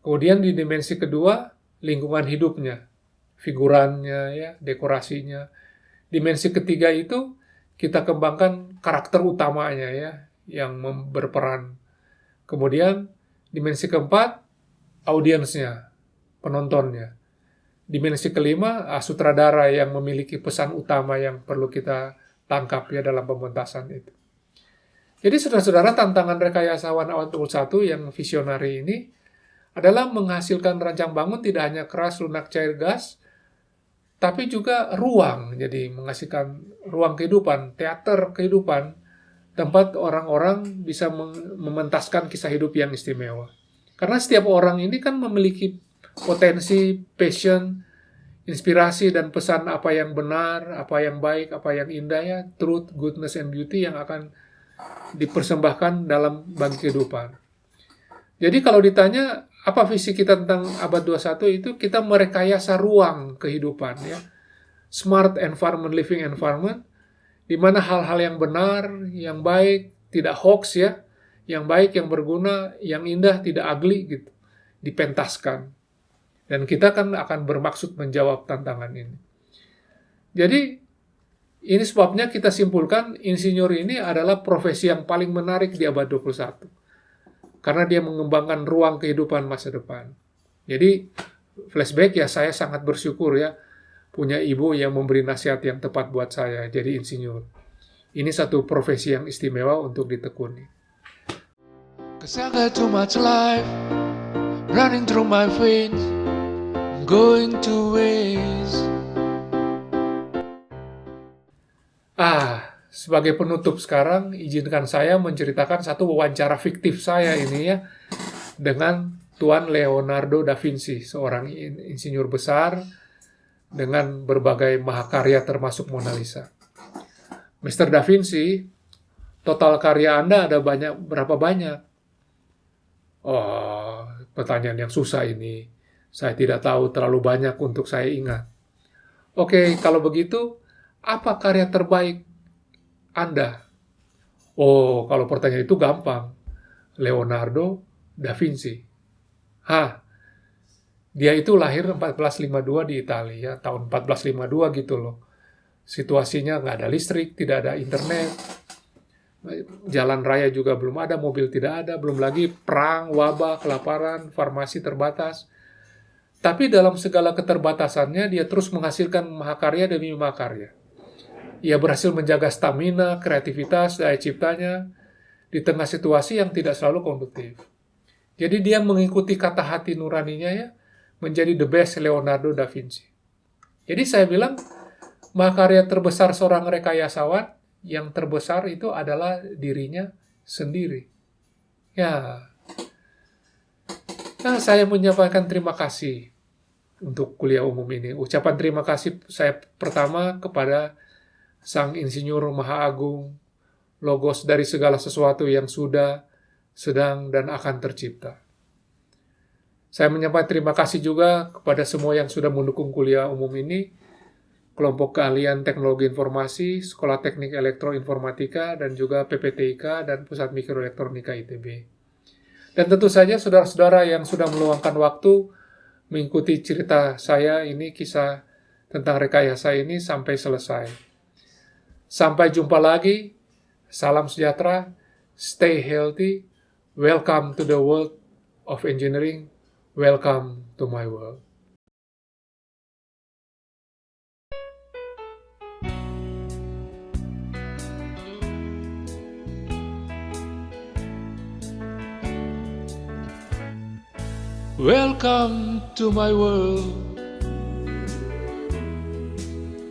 Kemudian di dimensi kedua lingkungan hidupnya, figurannya ya, dekorasinya. Dimensi ketiga itu kita kembangkan karakter utamanya ya yang berperan. Kemudian dimensi keempat audiensnya, penontonnya. Dimensi kelima, sutradara yang memiliki pesan utama yang perlu kita tangkap ya dalam pementasan itu. Jadi saudara-saudara, tantangan rekayasawan awal 21 yang visionari ini adalah menghasilkan rancang bangun tidak hanya keras, lunak, cair, gas, tapi juga ruang. Jadi menghasilkan ruang kehidupan, teater kehidupan, tempat orang-orang bisa mementaskan kisah hidup yang istimewa. Karena setiap orang ini kan memiliki potensi, passion, inspirasi dan pesan apa yang benar, apa yang baik, apa yang indah ya, truth, goodness, and beauty yang akan dipersembahkan dalam bagi kehidupan. Jadi kalau ditanya apa visi kita tentang abad 21 itu, kita merekayasa ruang kehidupan ya. Smart environment, living environment, di mana hal-hal yang benar, yang baik, tidak hoax ya, yang baik, yang berguna, yang indah, tidak ugly gitu, dipentaskan. Dan kita kan akan bermaksud menjawab tantangan ini. Jadi, ini sebabnya kita simpulkan insinyur ini adalah profesi yang paling menarik di abad 21. Karena dia mengembangkan ruang kehidupan masa depan. Jadi, flashback ya, saya sangat bersyukur ya, punya ibu yang memberi nasihat yang tepat buat saya, jadi insinyur. Ini satu profesi yang istimewa untuk ditekuni. 'Cause I got too much life running through my veins, going to waste. Sebagai penutup sekarang, izinkan saya menceritakan satu wawancara fiktif saya ini ya, dengan Tuan Leonardo da Vinci, seorang insinyur besar dengan berbagai mahakarya termasuk Mona Lisa. Mr. Da Vinci, total karya Anda ada berapa banyak? Oh, pertanyaan yang susah ini. Saya tidak tahu, terlalu banyak untuk saya ingat. Oke, kalau begitu, apa karya terbaik Anda? Oh, kalau pertanyaan itu gampang. Leonardo da Vinci. Dia itu lahir 1452 di Italia, tahun 1452 gitu loh. Situasinya nggak ada listrik, tidak ada internet, jalan raya juga belum ada, mobil tidak ada, belum lagi perang, wabah, kelaparan, farmasi terbatas. Tapi dalam segala keterbatasannya, dia terus menghasilkan mahakarya demi mahakarya. Ia berhasil menjaga stamina, kreativitas, daya ciptanya di tengah situasi yang tidak selalu konduktif. Jadi dia mengikuti kata hati nuraninya ya, menjadi the best Leonardo da Vinci. Jadi saya bilang, mahakarya terbesar seorang rekayasawan yang terbesar itu adalah dirinya sendiri. Ya, saya menyampaikan terima kasih untuk kuliah umum ini. Ucapan terima kasih saya pertama kepada Sang Insinyur Maha Agung, logos dari segala sesuatu yang sudah, sedang, dan akan tercipta. Saya menyampaikan terima kasih juga kepada semua yang sudah mendukung kuliah umum ini, kelompok keahlian teknologi informasi, Sekolah Teknik Elektroinformatika, dan juga PPTIK dan Pusat Mikroelektronika ITB. Dan tentu saja saudara-saudara yang sudah meluangkan waktu mengikuti cerita saya ini, kisah tentang rekayasa ini sampai selesai. Sampai jumpa lagi, salam sejahtera, stay healthy, welcome to the world of engineering, welcome to my world. Welcome to my world.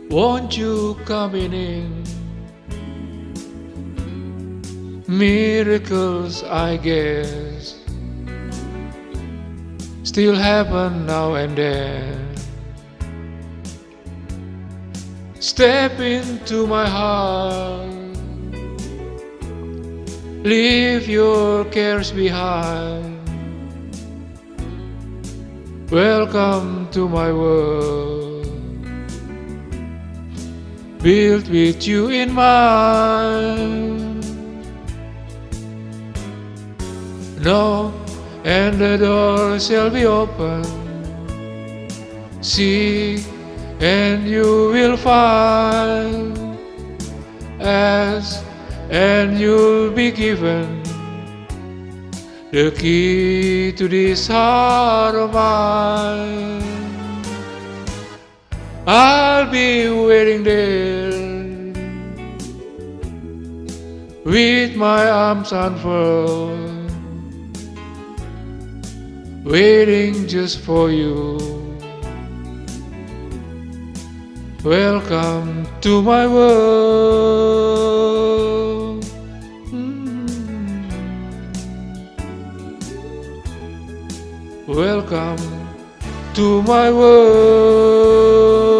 Won't you come in? Miracles, I guess, still happen now and then. Step into my heart, leave your cares behind. Welcome to my world, built with you in mind. Knock and the door shall be open. Seek and you will find. Ask and you'll be given the key to this heart of mine. I'll be waiting there with my arms unfurled, waiting just for you. Welcome to my world. Welcome to my world.